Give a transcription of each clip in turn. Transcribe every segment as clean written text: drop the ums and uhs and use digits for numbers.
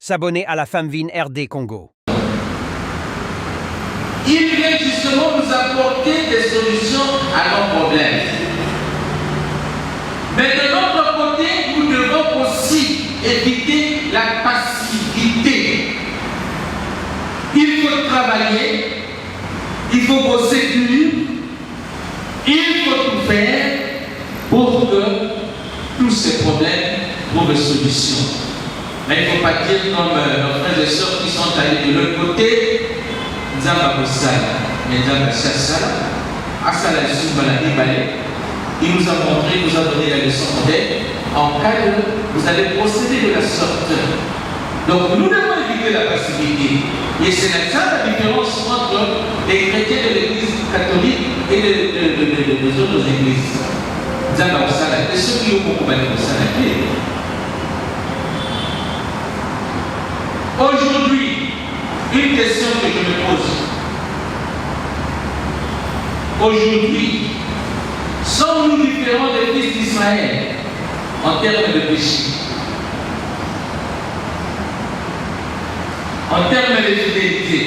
S'abonner à la Famvine RD Congo. Il vient justement nous apporter des solutions à nos problèmes. Mais de notre côté, nous devons aussi éviter la passivité. Il faut travailler, il faut bosser dur, il faut tout faire pour que tous ces problèmes trouvent une solution. Mais il ne faut pas dire comme nos frères et sœurs qui sont allés de l'autre côté, il nous a montré, il nous a donné la leçon modèle. En cas de, vous allez procéder de la sorte. Donc nous devons éviter la passivité. Et c'est ça la différence entre les chrétiens de l'église catholique et les autres églises. Et ceux qui ont beaucoup de aujourd'hui, une question que je me pose. Aujourd'hui, sommes-nous différents des fils d'Israël en termes de péché? En termes de fidélité,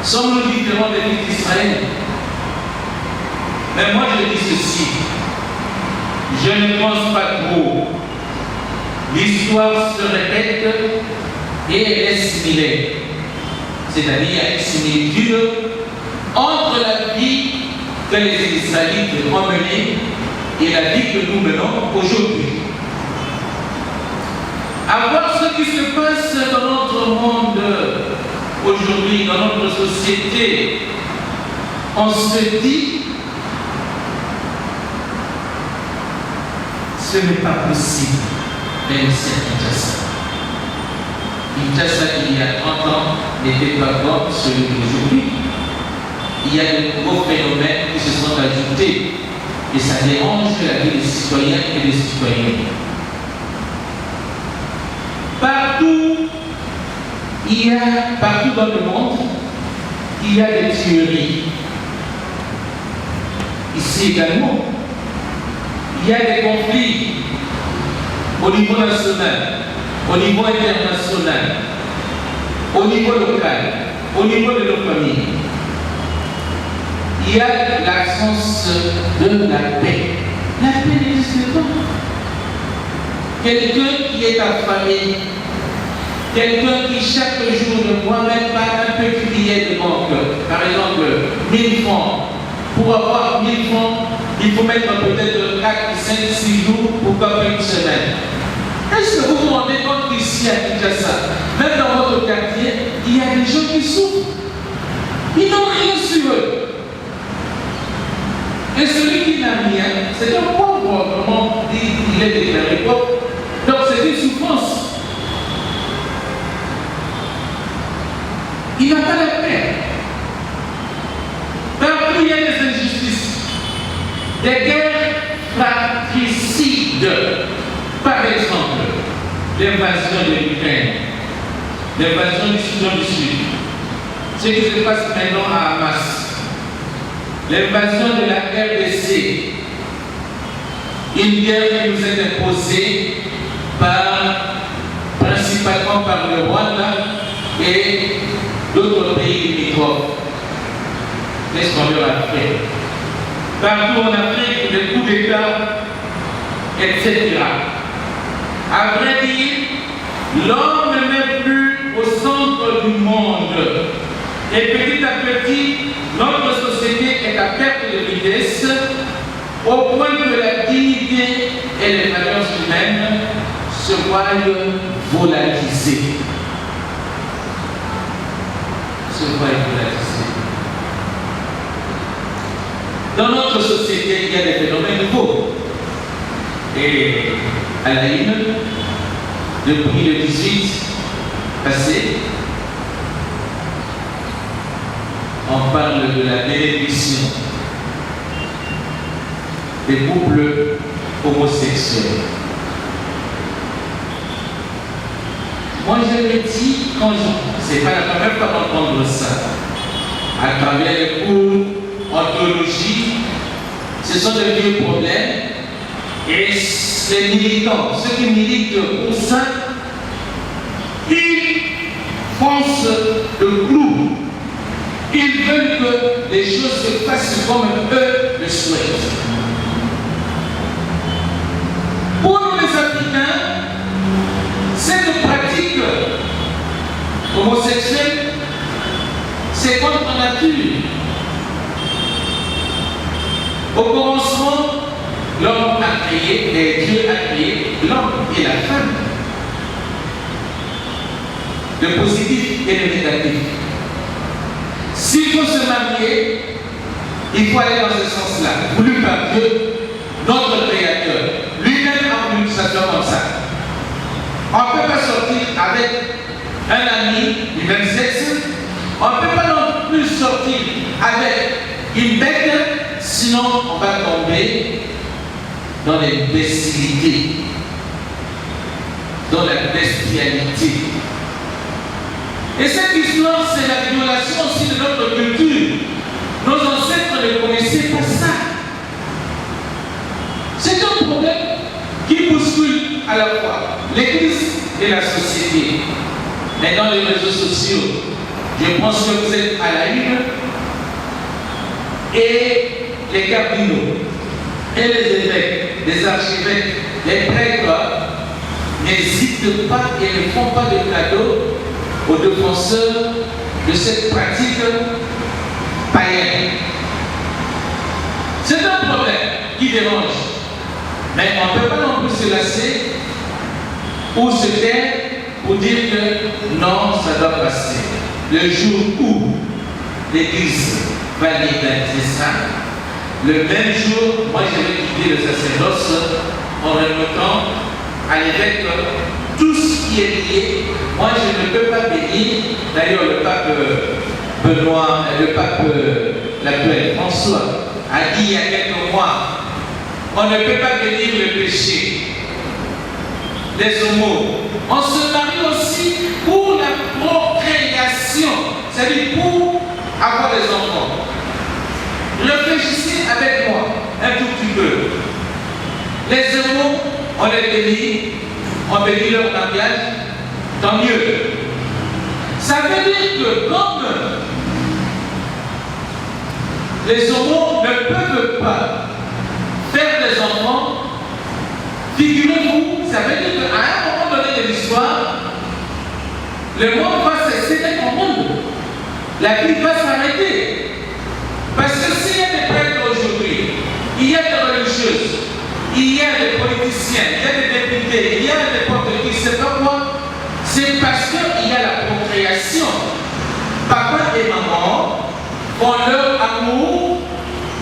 sommes-nous différents des fils d'Israël? Mais moi je dis ceci, je ne pense pas trop. L'histoire se répète et elle est similaire. C'est-à-dire qu'il y a une similitude entre la vie que les Israélites ont menée et la vie que nous menons aujourd'hui. À voir ce qui se passe dans notre monde aujourd'hui, dans notre société, on se dit ce n'est pas possible, même c'est Kinshasa. Kinshasa, il y a 30 ans, n'était pas comme celui d'aujourd'hui. Il y a de nouveaux phénomènes qui se sont ajoutés et ça dérange la vie des citoyens et des citoyennes. Partout dans le monde, il y a des tueries. Ici également, il y a des conflits au niveau national, au niveau international, au niveau local, au niveau de nos familles. Il y a l'absence de la paix. La paix n'existe pas. Quelqu'un qui est affamé, quelqu'un qui chaque jour ne voit même pas un petit billet de banque, par exemple 1000 francs, pour avoir 1000 francs, il faut mettre peut-être 4, 5, 6 jours pour faire une semaine. Est-ce que vous vous rendez compte qu'ici à Kinshasa, même dans votre quartier, il y a des gens qui souffrent? Ils n'ont rien sur eux. Et celui qui n'a rien, c'est un pauvre, comment il est déclaré pauvre. Donc c'est une souffrance. Il n'a pas la paix. Partout il y a des injustices, des guerres fratricides. Par exemple, l'invasion de l'Ukraine, l'invasion du Soudan du Sud, ce qui se passe maintenant à Hamas, l'invasion de la RDC, une guerre qui nous est imposée principalement par le Rwanda et d'autres pays limitrophes. Qu'est-ce qu'on leur a fait? Partout en Afrique, des coups d'État, etc. À vrai dire, l'homme n'est plus au centre du monde. Et petit à petit, notre société est à perte de vitesse, au point que la dignité et les valeurs humaines se voient volatilisées. Dans notre société, il y a des phénomènes nouveaux. Et à la une, depuis le 18 passé, on parle de la bénédiction des couples homosexuels. Moi je me dis, c'est pas la première fois d'entendre ça, à travers les cours, ontologie, ce sont de vieux problèmes, et les militants, ceux qui militent pour ça, ils enfoncent le clou. Ils veulent que les choses se fassent comme eux le souhaitent. Pour nous les Africains, cette pratique homosexuelle, c'est contre nature. Au commencement, l'homme a créé, et Dieu a créé l'homme et la femme. Le positif et le négatif. S'il faut se marier, il faut aller dans ce sens-là, voulu par Dieu, notre Créateur. Lui-même a voulu que ça soit comme ça. On ne peut pas sortir avec un ami du même sexe. On ne peut pas non plus sortir avec une bête, sinon on va tomber dans l'imbécilité, dans la bestialité. Et cette histoire, c'est la violation aussi de notre culture. Nos ancêtres ne connaissaient pas ça. C'est un problème qui bouscule à la fois l'Église et la société. Mais dans les réseaux sociaux, je pense que vous êtes à la une, et les cardinaux, et les évêques, les archevêques, les prêtres n'hésitent pas et ne font pas de cadeaux aux défenseurs de cette pratique païenne. C'est un problème qui dérange, mais on ne peut pas non plus se lasser ou se taire pour dire que non, ça doit passer. Le jour où l'Église va légaliser ça, le même jour, moi je vais quitter le sacerdoce en remettant à l'évêque tout ce qui est lié. Moi je ne peux pas bénir, d'ailleurs le pape Benoît, le pape l'actuel François a dit il y a quelques mois, on ne peut pas bénir le péché. Les homos, on se marie aussi pour la procréation, c'est-à-dire pour avoir des enfants. Réfléchissez avec moi un tout petit peu. Les homos, on les bénit, on bénit leur mariage, tant mieux. Ça veut dire que comme les homos ne peuvent pas faire des enfants, figurez-vous, ça veut dire qu'à un moment donné de l'histoire, le monde va cesser d'être un monde. La vie va s'arrêter. Parce que s'il y a des prêtres aujourd'hui, il y a des religieuses, il y a des politiciens, il y a des députés, il y a n'importe qui, c'est pas quoi. C'est parce qu'il y a la procréation. Papa et maman ont leur amour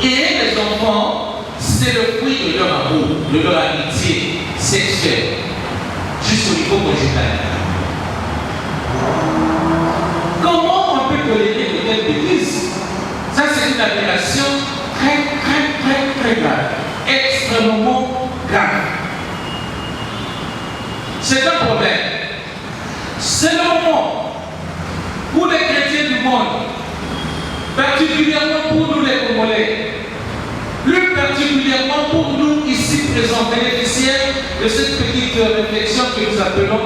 et les enfants, c'est le fruit de leur amour, de leur amitié sexuelle, jusqu'au niveau conjugal. Comment on peut tolérer de telles bêtises? Ça, c'est une aberration très grave, extrêmement grave. C'est un problème. C'est le moment où les chrétiens du monde, particulièrement pour nous les Congolais, plus particulièrement pour nous ici présents, bénéficiaires de cette petite réflexion que nous appelons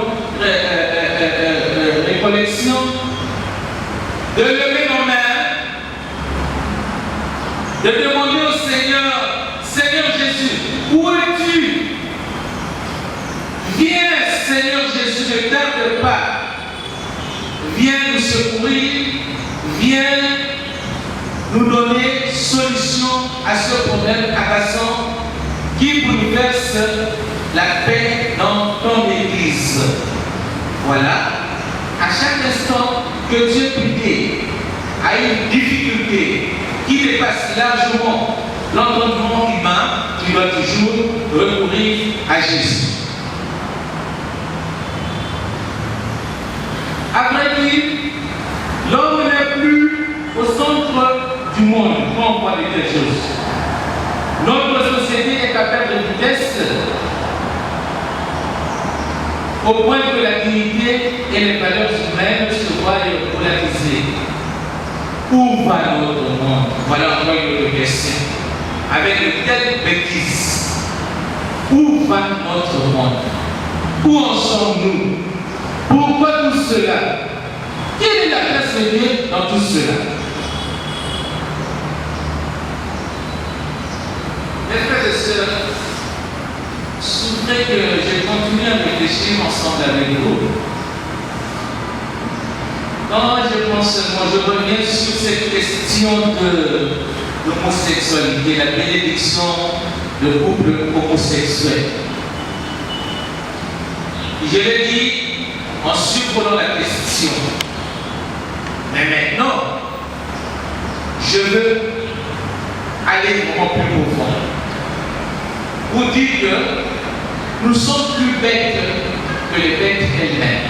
récollection, de lever nos mains, de demander au Seigneur, Seigneur Jésus, où es-tu? Viens, Seigneur Jésus, ne tarde pas. Viens nous secourir, viens nous donner solution à ce problème agaçant qui bouleverse la paix dans ton Église. Voilà, à chaque instant que Dieu prie a une difficulté qui dépasse largement l'entendement humain, tu dois toujours recourir à Jésus. À vrai dire, l'homme n'est plus au centre du monde quand on voit de telles choses. Notre société est à perte de vitesse au point que la dignité et les valeurs humaines se voient relativisées. Où va notre monde? Voilà encore une autre question. Avec de telles bêtises, où va notre monde? Où en sommes-nous? Pourquoi tout cela? Quelle est la place de Dieu dans tout cela? Mes frères et sœurs, souffrez que je continue à réfléchir ensemble avec vous. Quand je pense, je reviens sur cette question de l'homosexualité, la bénédiction de couple homosexuel. Je l'ai dit en survolant la question. Mais maintenant, je veux aller vraiment plus profond. Vous dites que nous sommes plus bêtes que les bêtes elles-mêmes.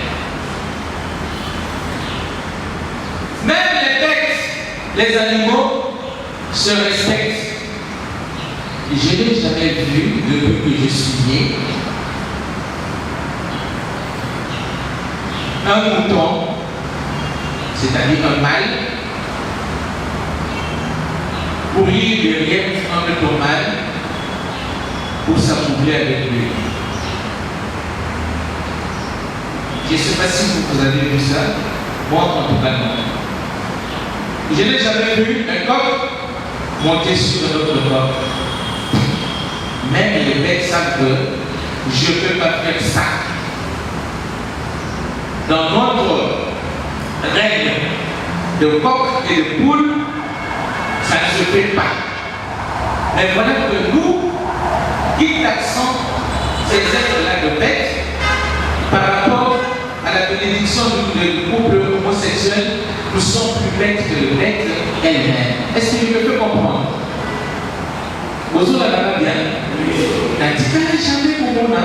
Même les bêtes, les animaux se respectent. Je n'ai jamais vu, depuis que je suis né, un mouton, c'est-à-dire un mâle, courir derrière un autre mâle pour s'accoupler avec lui. Je ne sais pas si vous avez vu ça, moi en tout cas non. Je n'ai jamais vu un coq monter sur un autre coq. Même les bêtes savent que je ne peux pas faire ça. Dans notre règne de coq et de poule, ça ne se fait pas. Mais voilà que nous, qui taxons ces êtres-là de bêtes par rapport à la bénédiction du couple homosexuel, nous sommes plus bêtes que les bêtes elles-mêmes. Est-ce que je me peux comprendre? Vous avez bien. N'a-t-il jamais pour moi,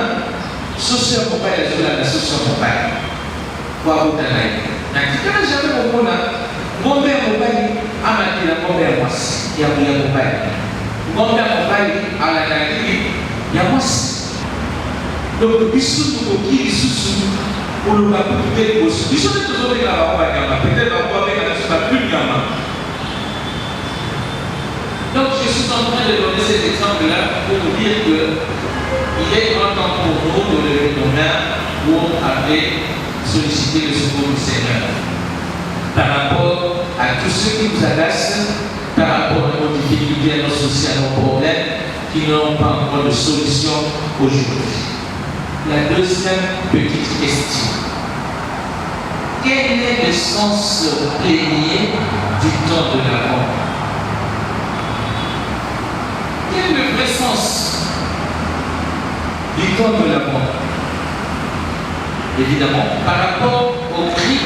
social compagnie, la social compagnie. Quoi vous avez? N'a-t-il jamais pour moi, mon père compagnie, à ma tête, mon père moi, il y a bien compagnie. Mon père compagnie, à la tête, il y a moi. Donc, il sous qui sous pour le faire pour tout les bosses. Ils sont toujours les gars, peut-être qu'on va faire ça plus gamin. Donc, je suis en train de donner cet exemple-là pour vous dire qu'il est grand temps pour nous de lever nos mains pour aller solliciter le secours du Seigneur. Par rapport à tous ceux qui nous agacent, par rapport à nos difficultés, à nos soucis, à nos problèmes, qui n'ont pas encore de solution aujourd'hui. La deuxième petite question. Quel est le sens plénier du temps de l'Avent? Quel est le vrai sens du temps de l'Avent? Évidemment, par rapport au cri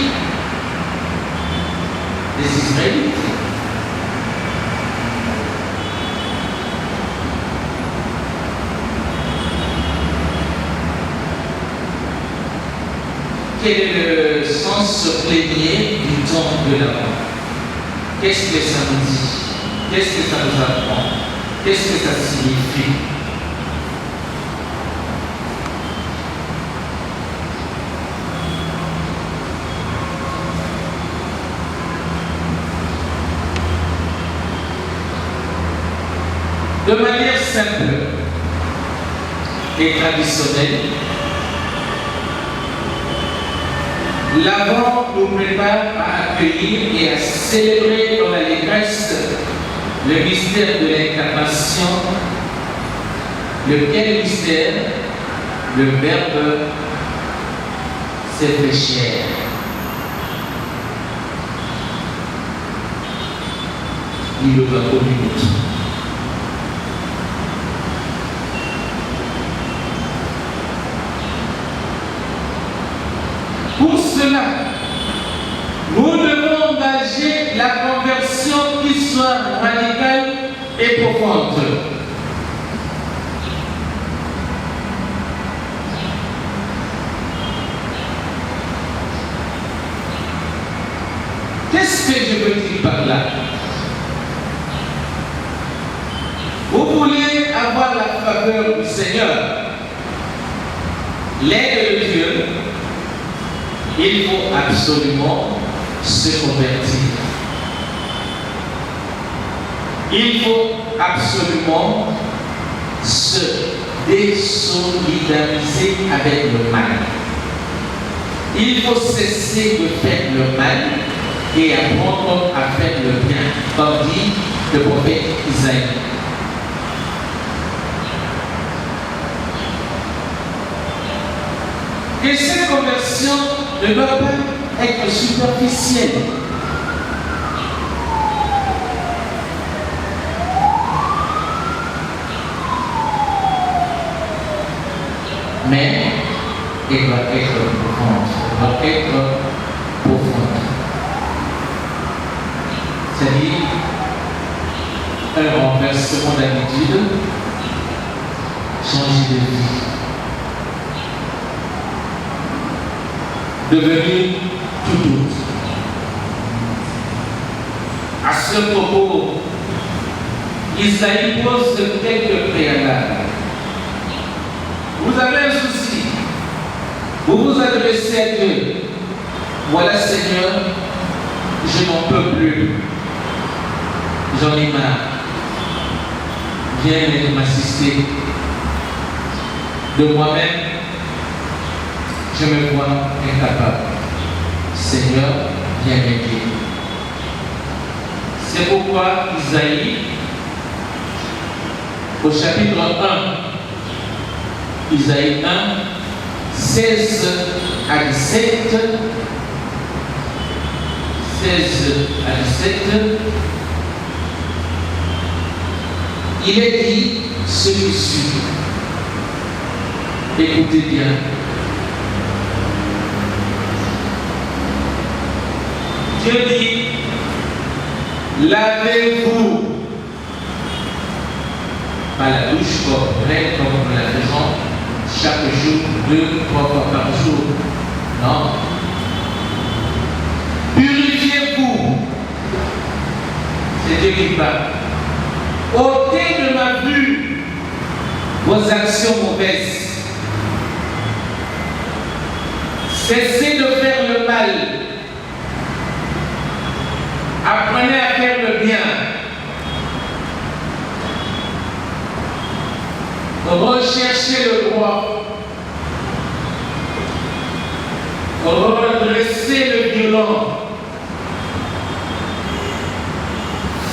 des Israélites. Quel est le sens plénier du temps de l'Avent? Qu'est-ce que ça nous dit? Qu'est-ce que ça nous apprend? Qu'est-ce que ça signifie? De manière simple et traditionnelle, l'Avent nous prépare à accueillir et à célébrer dans l'allégresse le mystère de l'incarnation. Lequel mystère? Le Verbe s'est fait chair. Il nous a connu. Pour cela, nous devons engager la conversion qui soit radicale et profonde. Qu'est-ce que je veux dire par là? Vous voulez avoir la faveur du Seigneur, l'aide de Dieu, il faut absolument se convertir. Il faut absolument se désolidariser avec le mal. Il faut cesser de faire le mal et apprendre à faire le bien, comme dit le prophète Isaïe. Et cette conversion ne doit pas être superficielle. Mais elle doit être profonde. C'est-à-dire un renversement d'habitude, changer de vie. Devenir tout autre. À ce propos, Isaïe pose quelques préalables. Vous avez un souci. Vous vous adressez à Dieu. Voilà, Seigneur, je n'en peux plus. J'en ai marre. Viens m'assister. De moi-même, je me vois incapable. Seigneur, viens m'aider. C'est pourquoi Isaïe, au chapitre 1, Isaïe 1, 16 à 17, 16 à 17, il est dit ce qui suit. Écoutez bien. Dieu dit, lavez-vous par la douche corporelle comme nous la faisons chaque jour, 2-3 fois par jour. Non. Purifiez-vous. C'est Dieu qui parle. Ôtez de ma vue vos actions mauvaises. Cessez de faire le mal. Apprenez à faire le bien. Recherchez le droit. Redressez le violent.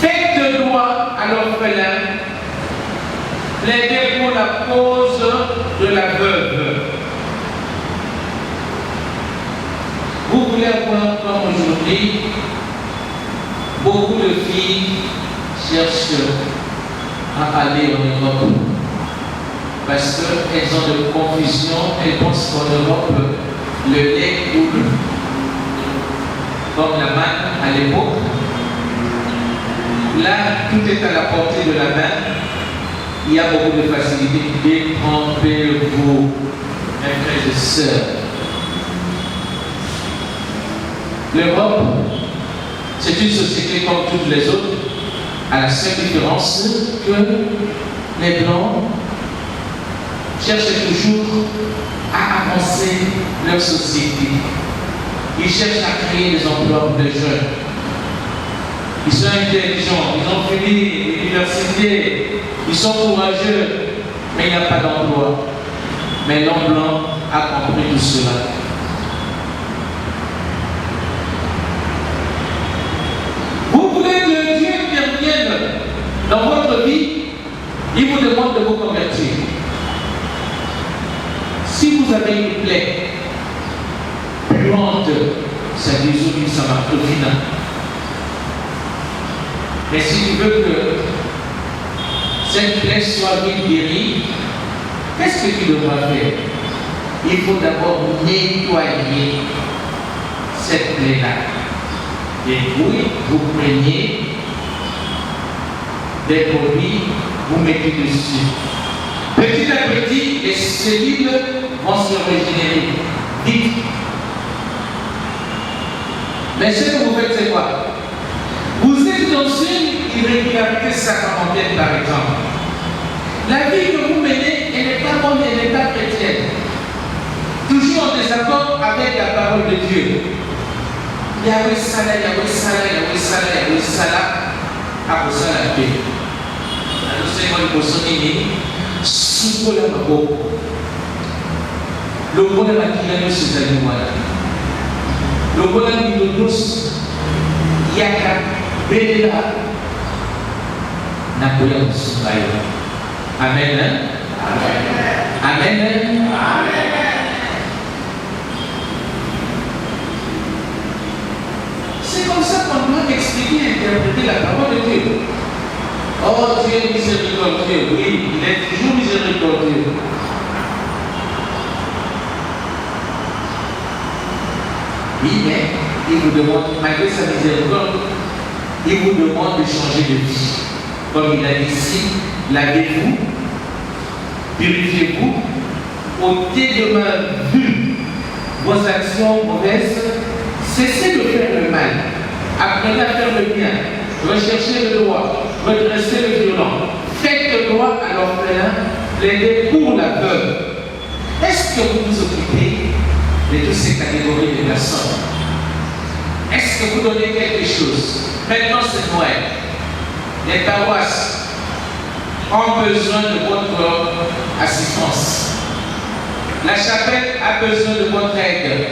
Faites de droit à l'orphelin. Plaidez pour la cause de la veuve. Vous voulez avoir comme aujourd'hui, beaucoup de filles cherchent à aller en Europe parce qu'elles ont de confusion, elles pensent qu'en Europe, le lait coule comme la manne à l'époque. Là, tout est à la portée de la main. Il y a beaucoup de facilité. Détrempez-vous, mes frères et sœurs. L'Europe, c'est une société comme toutes les autres, à la seule différence que les Blancs cherchent toujours à avancer leur société. Ils cherchent à créer des emplois pour les jeunes. Ils sont intelligents, ils ont fini l'université, ils sont courageux, mais il n'y a pas d'emploi. Mais l'homme blanc a compris tout cela. Vous voulez que Dieu intervienne dans votre vie, il vous demande de vous convertir. Si vous avez une plaie puante, ça désouvre, ça marque au final. Mais si tu veux que cette plaie soit vite guérie, qu'est-ce que tu devras faire? Il faut d'abord nettoyer cette plaie-là. Et puis, vous prenez des produits, vous mettez dessus. Petit à petit, les cellules vont se régénérer. Vite. Mais ce que vous faites, c'est quoi? Vous êtes dans une irrégularité sacramentelle, par exemple. La vie que vous menez, elle n'est pas bonne, elle n'est pas chrétienne. Toujours en désaccord avec la parole de Dieu. Yahweh Salah, Yahweh Salah, Yahweh Salah, Yahweh Salah, à cause de la paix. Alors, c'est moi qui vous dis, sous la maboko. Le bon de la qui a eu ces animaux-là. le bonhomme de tous, Yaka, Béla, Napoléon Soumaï. Amen. Amen. Amen. C'est comme ça qu'on doit expliquer et interpréter la parole de Dieu. Oh, Dieu est miséricordieux. Oui, il est toujours miséricordieux. Oui, mais il vous demande, malgré sa miséricorde, il vous demande de changer de vie. Comme il a dit ici, lavez-vous, purifiez-vous, ôtez de ma vue vos actions mauvaises, cessez de faire le mal, apprenez à faire le bien, recherchez le droit, redressez le violent, faites le droit à l'orphelin, plaidez pour la veuve. Est-ce que vous vous occupez de toutes ces catégories de personnes? Est-ce que vous donnez quelque chose? Maintenant c'est Noël. Les paroisses ont besoin de votre assistance. La chapelle a besoin de votre aide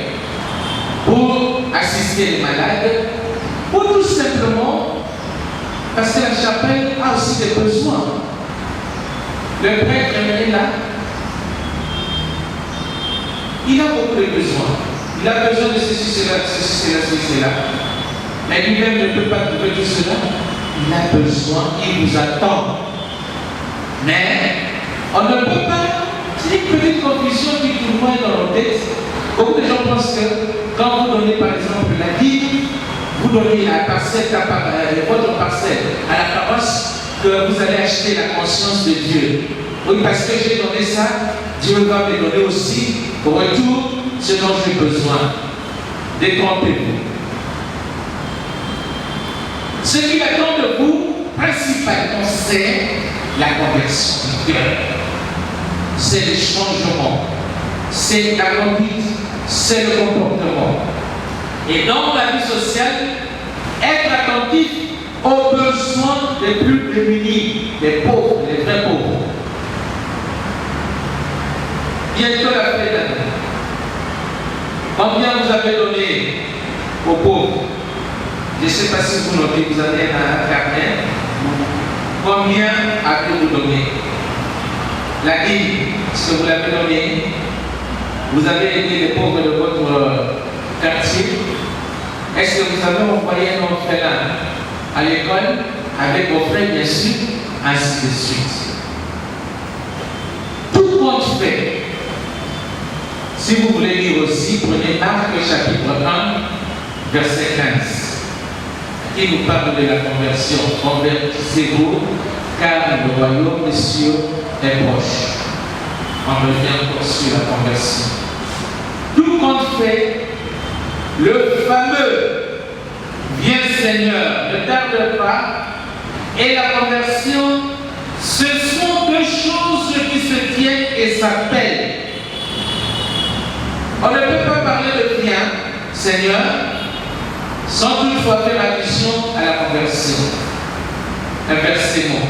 pour assister les malades ou tout simplement parce que la chapelle a aussi des besoins. Le prêtre est là. Il a beaucoup de besoins. Il a besoin de ceci, cela, ceci, cela, ceci, cela. Mais lui-même ne peut pas trouver tout cela. Il a besoin, il vous attend. Mais on ne peut pas. C'est une petite confusion qui tourne dans nos têtes. Beaucoup de gens pensent que quand vous donnez par exemple la vie, vous donnez la parcelle, votre parcelle à la paroisse, que vous allez acheter la conscience de Dieu. Oui, parce que j'ai donné ça, Dieu va me donner aussi au retour ce dont j'ai besoin. Détrompez-vous. Ce qu'il attend de vous, principalement, c'est la conversion du cœur. C'est le changement, c'est la conduite, c'est le comportement. Et dans la vie sociale, être attentif aux besoins des plus démunis, des pauvres, des vrais pauvres. Bientôt la fête d'année. Combien vous avez donné aux pauvres? Je ne sais pas si vous notez, vous avez un carnet. Combien avez-vous donné? La dîme, ce que vous l'avez donné, vous avez aidé les pauvres de votre quartier. Est-ce que vous avez envoyé un orphelin à l'école avec vos frais, bien sûr, ainsi de suite? Tout compte fait. Si vous voulez lire aussi, prenez Marc chapitre 1, verset 15. Qui nous parle de la conversion. Convertissez-vous, car le royaume des cieux est proche. On revient encore sur la conversion. Tout compte fait, le fameux Viens Seigneur, ne tarde pas, et la conversion, ce sont deux choses qui se tiennent et s'appellent. On ne peut pas parler de Viens Seigneur sans toutefois faire allusion à la conversion. Inversement.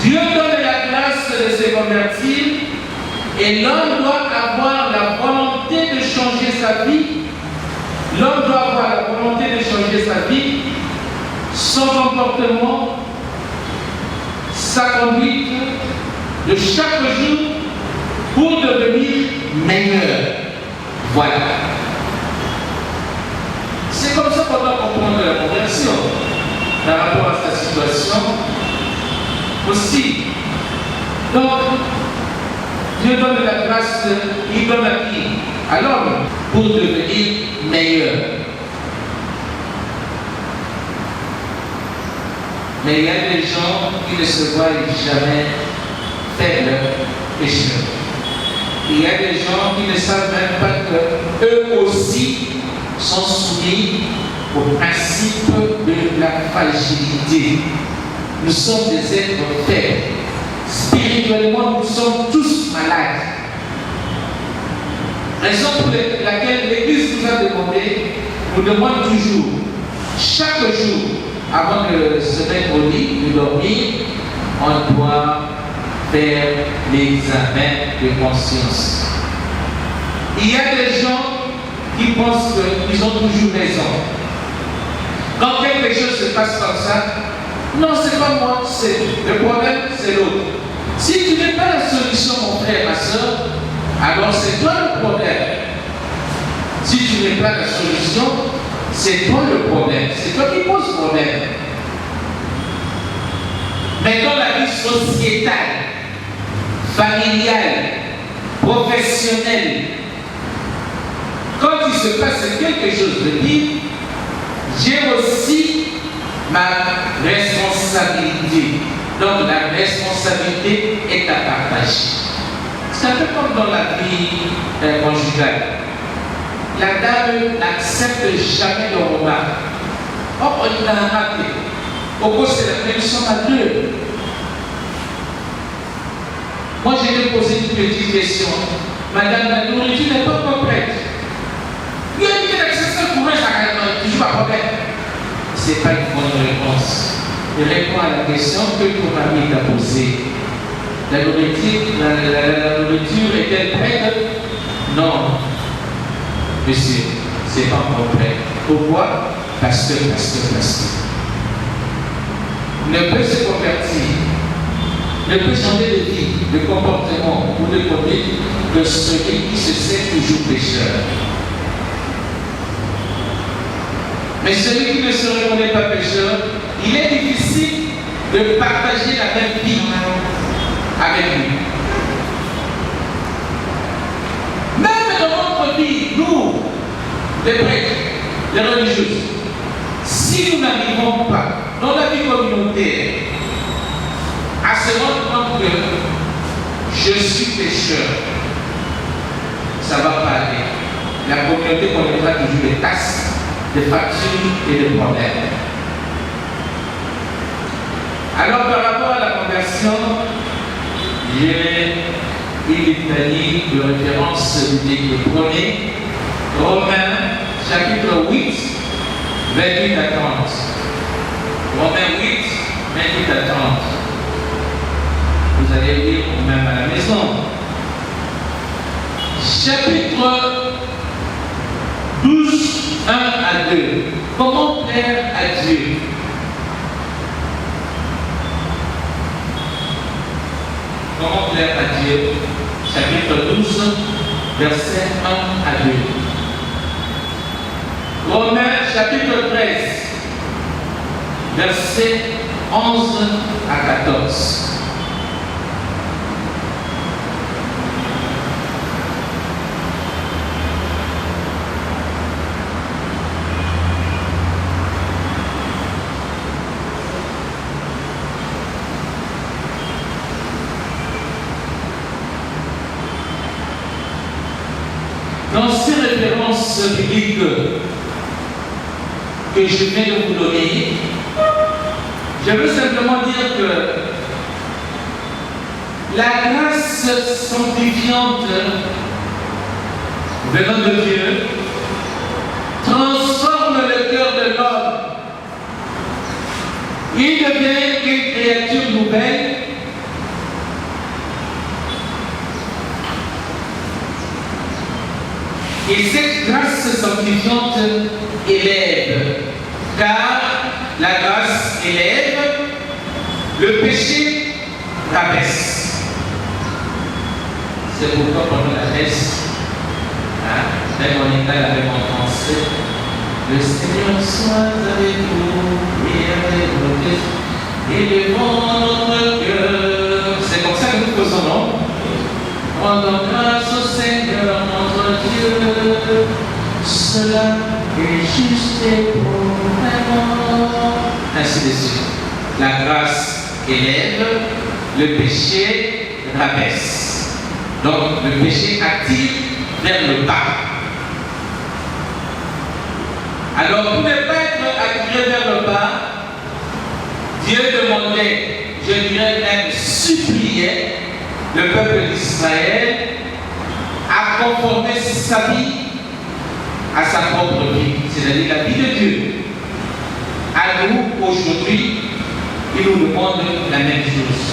Dieu donne la grâce de se convertir et l'homme doit avoir la volonté de changer sa vie. L'homme doit avoir la volonté de changer sa vie, son comportement, sa conduite de chaque jour pour devenir meilleur. Voilà. C'est comme ça qu'on doit comprendre la conversion par rapport à sa situation aussi. Donc, Dieu donne la grâce, il donne à qui? À l'homme pour devenir meilleur. Mais il y a des gens qui ne se voient jamais faibles pécheurs. Il y a des gens qui ne savent même pas qu'eux aussi sont soumis au principe de la fragilité. Nous sommes des êtres faibles. Spirituellement, nous sommes tous malades. Raison pour laquelle l'Église nous a demandé, nous demande toujours, chaque jour, avant de se mettre au lit, de dormir, on doit faire l'examen de conscience. Il y a des gens qui pensent qu'ils ont toujours raison. Quand quelque chose se passe comme ça, non, c'est pas moi, le problème, c'est l'autre. Si tu n'es pas la solution, mon frère, ma soeur, alors c'est toi le problème. Si tu n'es pas la solution, c'est toi le problème. C'est toi qui poses problème. Mais dans la vie sociétale, familiale, professionnelle, quand il se passe quelque chose de pire, j'ai aussi ma responsabilité. Donc la responsabilité est à partager. C'est un peu comme dans la vie conjugale. La dame n'accepte jamais le remarque. Oh, il a raté. Au cours, c'est la même chose à deux. Moi, je vais poser une petite question. Madame, la nourriture n'est pas complète. Il y a une accession pour ça, toujours pas problème. Ce n'est pas une bonne réponse. Il répond à la question que ton mari t'a posée. La nourriture est-elle prête? Non. Monsieur, ce n'est pas complet. Pourquoi? Parce que. Ne peut se convertir, ne peut changer de vie, de comportement ou de conduite que celui qui se sait toujours pécheur. Mais celui qui ne se reconnaît pas pécheur, il est difficile de partager la même vie avec lui. Même dans notre vie, nous, les prêtres, les religieux, si nous n'arrivons pas dans la vie communautaire à se rendre compte que je suis pécheur, ça ne va pas aller. La communauté connaîtra toujours des tasses, des factures et des problèmes. Alors par rapport à la conversion, j'ai une litanie de référence biblique. Prenez Romains chapitre 8, 28 à 30. Romains 8, 28 à 30. Vous allez lire même à la maison. Chapitre 12, 1 à 2. Comment plaire à Dieu? Comment plaire à Dieu? Chapitre 12, versets 1 à 2. Romains chapitre 13, versets 11 à 14. Dans ces références bibliques que je viens de vous donner, je veux simplement dire que la grâce sanctifiante venant de Dieu transforme le cœur de l'homme. Il devient une créature nouvelle. Et cette grâce sanctifiante élève, car la grâce élève, le péché rabaisse. C'est pourquoi pendant la messe, même en État, la même en français, le Seigneur soit avec vous et avec votre et devant notre cœur. C'est comme ça que nous faisons, non? Rendons grâce au Seigneur notre Dieu, cela est juste et vraiment. Ainsi de suite. La grâce élève, le péché rabaisse. Donc le péché attire vers le bas. Alors pour ne pas être attiré vers le bas, Dieu demandait, je dirais même suppliait, le peuple d'Israël a conformé sa vie à sa propre vie, c'est-à-dire la vie de Dieu. À nous, aujourd'hui, il nous demande la même chose.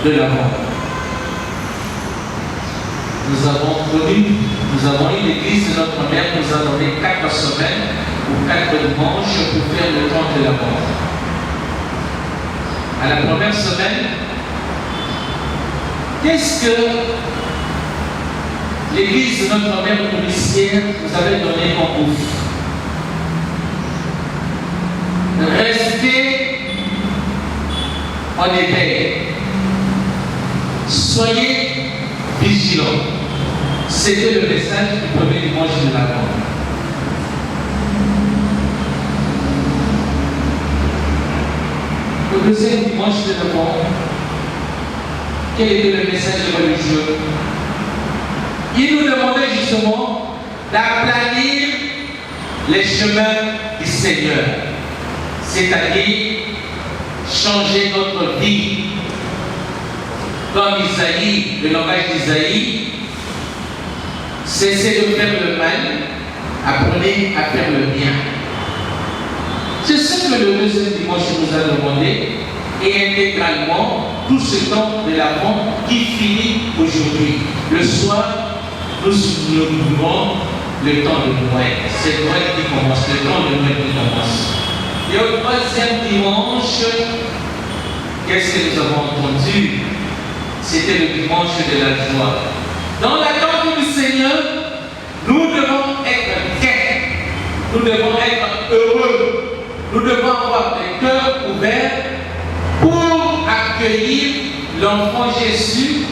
de l'avant. Nous avons eu l'église de notre mère nous a donné 4 semaines ou 4 dimanches pour faire le temps de l'avant. À la première semaine, qu'est-ce que l'église de notre mère nourricière nous avait donné en ouf? Restez en éveil. Soyez vigilants. C'était le message du premier dimanche de l'Avent. Le deuxième dimanche de l'Avent, quel était le message religieux? Il nous demandait justement d'aplanir les chemins du Seigneur, c'est-à-dire changer notre vie. Comme Isaïe, le langage d'Isaïe, cessez de faire le mal, apprenez à faire le bien. C'est ce que le deuxième dimanche nous a demandé, et intégralement tout ce temps de l'Avent qui finit aujourd'hui. Le soir, nous soulignons le temps de Noël. C'est Noël qui commence, le temps de Noël qui commence. Et au troisième dimanche, qu'est-ce que nous avons entendu? C'était le dimanche de la joie. Dans l'attente du Seigneur, nous devons être gais, nous devons être heureux, nous devons avoir les cœurs ouverts pour accueillir l'enfant Jésus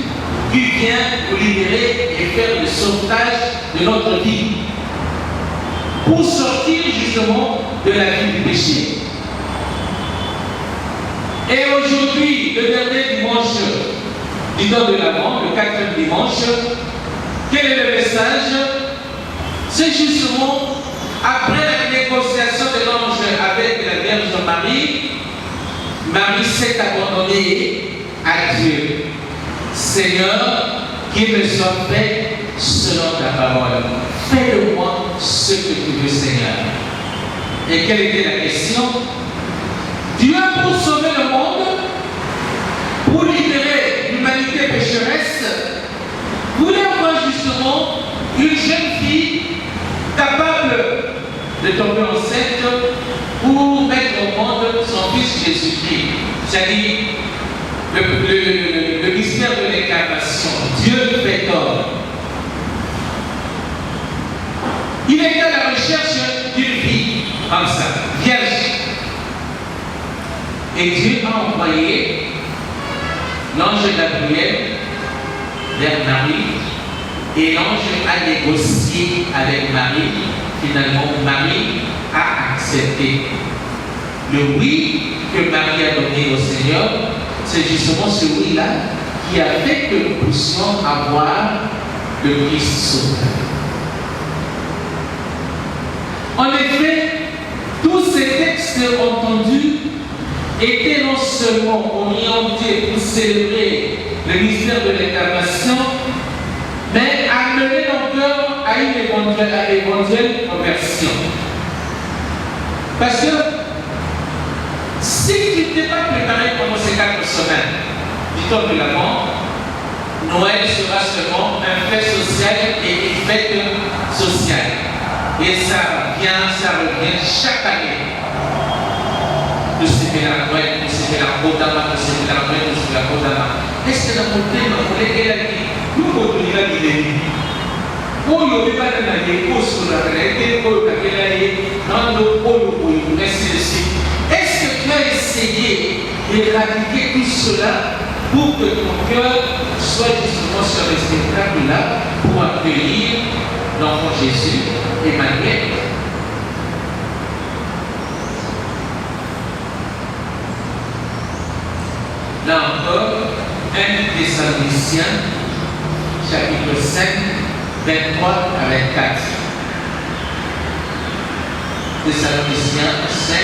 qui vient nous libérer et faire le sauvetage de notre vie, pour sortir justement de la vie du péché. Et aujourd'hui, le dernier dimanche du temps de l'Avent, le 4e dimanche, quel est le message? C'est justement après la négociation de l'ange avec la Vierge Marie, Marie s'est abandonnée à Dieu. Seigneur, qu'il me soit fait selon ta parole. Fais de moi ce que tu veux, Seigneur. Et quelle était la question? Dieu, pour sauver le monde, pour libérer l'humanité pécheresse, voulait avoir justement une jeune fille capable de tomber enceinte pour mettre au monde son fils Jésus-Christ. C'est-à-dire le mystère de l'incarnation. Dieu fait homme. Il était à la recherche d'une fille comme ça, vierge. Et Dieu a envoyé l'ange Gabriel vers Marie, et l'ange a négocié avec Marie. Finalement, Marie a accepté. Le oui que Marie a donné au Seigneur, c'est justement ce oui-là qui a fait que nous puissions avoir le Christ sauveur. En effet, tous ces textes entendus étaient non seulement orientés pour célébrer le mystère de l'incarnation, mais amener nos cœurs à une éventuelle conversion. Parce que si tu n'étais pas préparé pendant ces 4 semaines du temps de l'Avent, Noël sera seulement un fait social et une fête sociale. Et ça revient chaque année. Nous célébrer la Noël, nous célébrer la Kodama, nous célébrer la Noël, nous célébrer la Kodama. Est-ce que dans mon thème, vous voulez qu'elle a dit, nous pouvons dire la vie. Pour nous, nous pas dans les courses, nous avons été pour la guerre, dans nos polos, ainsi de suite. Est-ce que tu as essayé d'éradiquer tout cela pour que ton cœur soit justement sur le spectacle-là pour accueillir l'enfant Jésus, Emmanuel? Là encore, 1 Thessaloniciens, chapitre 5, 23 à 24. Thessaloniciens 5,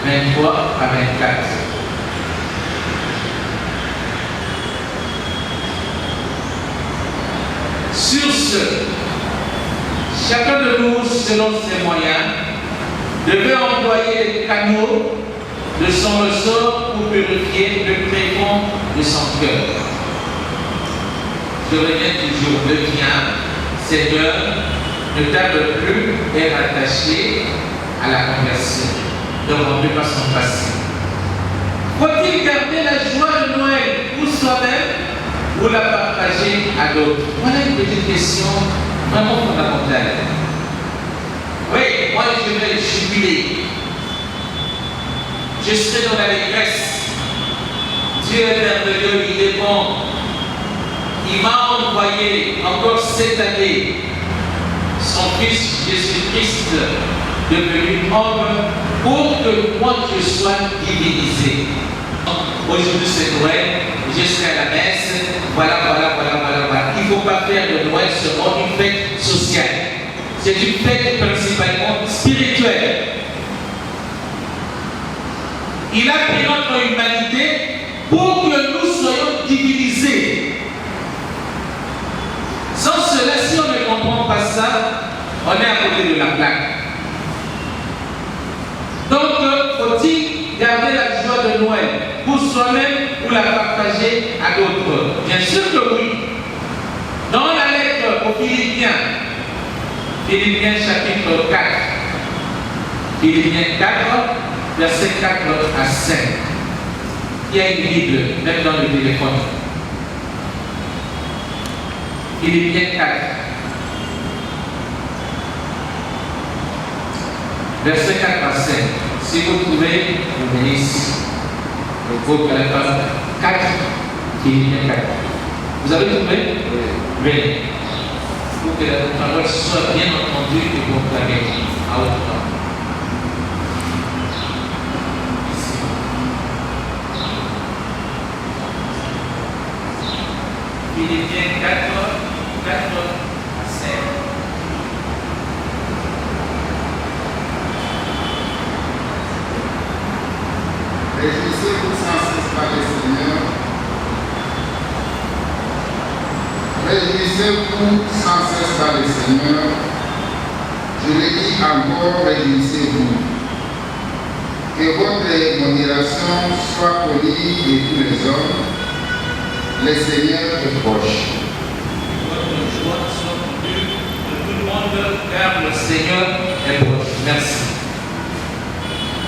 23 à 24. Sur ce, chacun de nous, selon ses moyens, devait employer les canaux de son ressort pour purifier le tréfonds de son cœur. Je reviens toujours, deviens, Seigneur, ne tarde plus et rattaché à la conversion, ne remplis pas son passé. Faut-il garder la joie de Noël pour soi-même ou la partager à d'autres? Voilà une petite question vraiment fondamentale. Oui, moi je vais jubiler. Je serai dans l'allégresse. Dieu est merveilleux, il est bon. Il m'a envoyé encore cette année son Fils Jésus-Christ devenu homme pour que moi je sois divinisé. Aujourd'hui c'est Noël, je serai à la messe, voilà. Il ne faut pas faire de Noël seulement une fête sociale. C'est une fête principalement spirituelle. Il a pris notre humanité pour que nous soyons divinisés. Sans cela, si on ne comprend pas ça, on est à côté de la plaque. Donc, faut-il garder la joie de Noël pour soi-même ou la partager à d'autres? Bien sûr que oui. Dans la lettre aux Philippiens, Philippiens chapitre 4, Philippiens 4, versets 4 à 5. Il y a une Bible, même dans le téléphone. Philippiens 4, verset 4 à 5. Si vous trouvez, vous venez ici. Il faut que la page 4, Philippiens 4. Vous avez trouvé? Venez. Il faut que la parole soit bien entendue et proclamée à haute voix. Philippiens 4, 4 à 5. Réjouissez-vous sans cesse par le Seigneur. Réjouissez-vous sans cesse par le Seigneur. Je le dis encore, réjouissez-vous. Que votre modération soit polie de tous les hommes. Le Seigneur est proche. Votre joie soit connue de tout le monde, car le Seigneur est proche. Merci.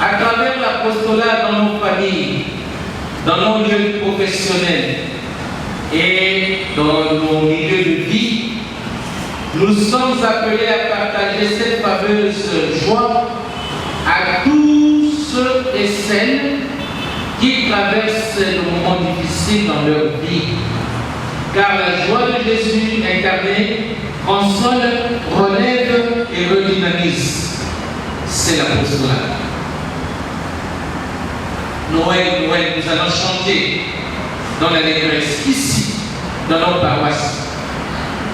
À travers l'apostolat dans nos familles, dans nos lieux professionnels et dans nos milieux de vie, nous sommes appelés à partager cette fameuse joie à tous ceux et celles qui traversent des moments difficiles dans leur vie. Car la joie de Jésus incarné console, relève et redynamise. C'est l'apostolat. Noël, Noël, nous allons chanter dans l'allégresse ici, dans nos paroisses.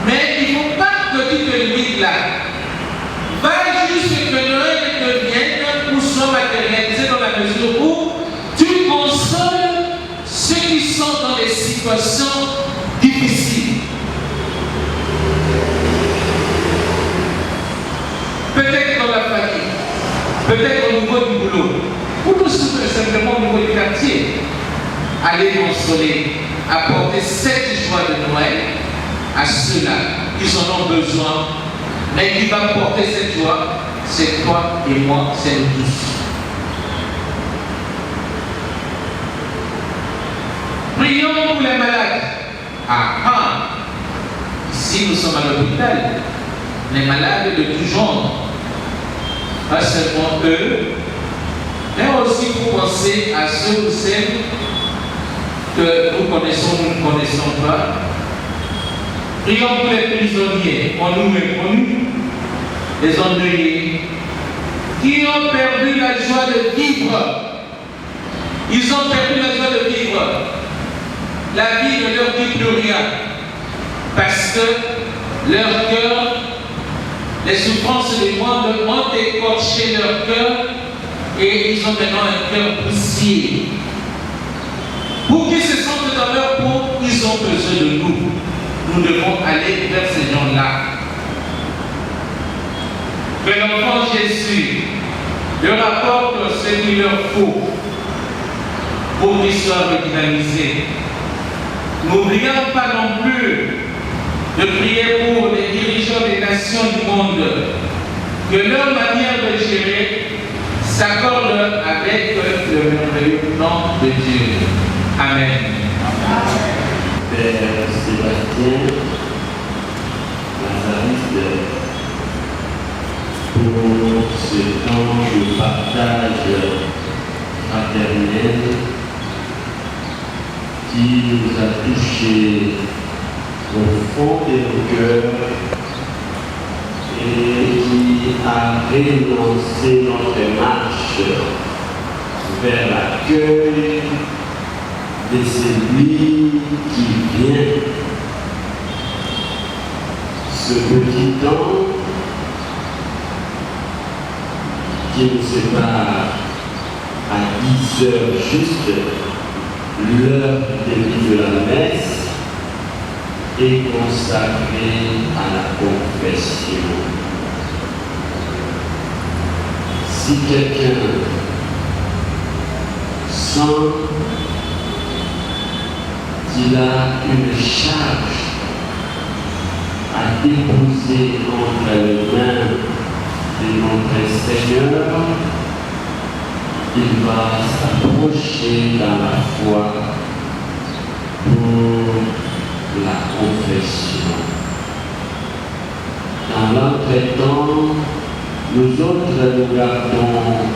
Mais il ne faut pas que tu te limites là. Va juste que Noël devienne ou soit matérialisé dans la mesure où tu consoles ceux qui sont dans des situations difficiles. Peut-être dans la famille, peut-être au niveau du boulot, ou tout simplement au niveau du quartier. Allez consoler, apporter cette joie de Noël à ceux-là qui en ont besoin. Mais qui va porter cette joie, c'est toi et moi, c'est nous tous. Prions pour les malades. Ici, nous sommes à l'hôpital. Les malades de tout genre. Pas seulement eux, mais aussi pour penser à ceux ou celles que nous connaissons ou ne connaissons pas. Prions pour les prisonniers, pour nous et pour nous, les endeuillés, qui ont perdu la joie de vivre. Ils ont perdu la joie de vivre. La vie ne leur dit plus rien. Parce que leur cœur, les souffrances du monde ont écorché leur cœur et ils ont maintenant un cœur poussier. Pour qu'ils se sentent dans leur peau, ils ont besoin de nous. Nous devons aller vers ces gens-là. Que l'enfant Jésus leur apporte ce qu'il leur faut pour qu'ils soient redynamisés. N'oublions pas non plus de prier pour les dirigeants des nations du monde, que leur manière de gérer s'accorde avec le merveilleux plan de Dieu. Amen. Père Sébastien, Lazariste, pour ce temps de partage fraternel qui nous a touchés au fond de nos cœurs et qui a relancé notre marche vers l'accueil de celui qui vient. Ce petit temps qui nous sépare à 10 heures juste, l'heure du début de la messe est consacrée à la confession. Si quelqu'un sent qu'il a une charge à déposer entre les mains de notre Seigneur, il va s'approcher dans la foi pour la confession. Dans l'entretemps, nous autres nous gardons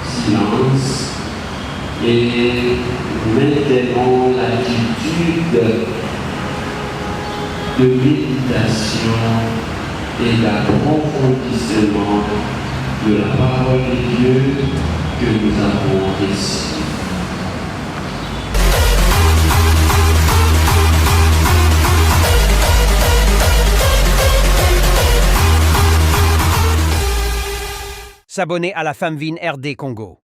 silence et nous maintenons l'attitude de méditation et d'approfondissement de la parole de Dieu que nous avons reçue. S'abonner à la Femme Vine RD Congo.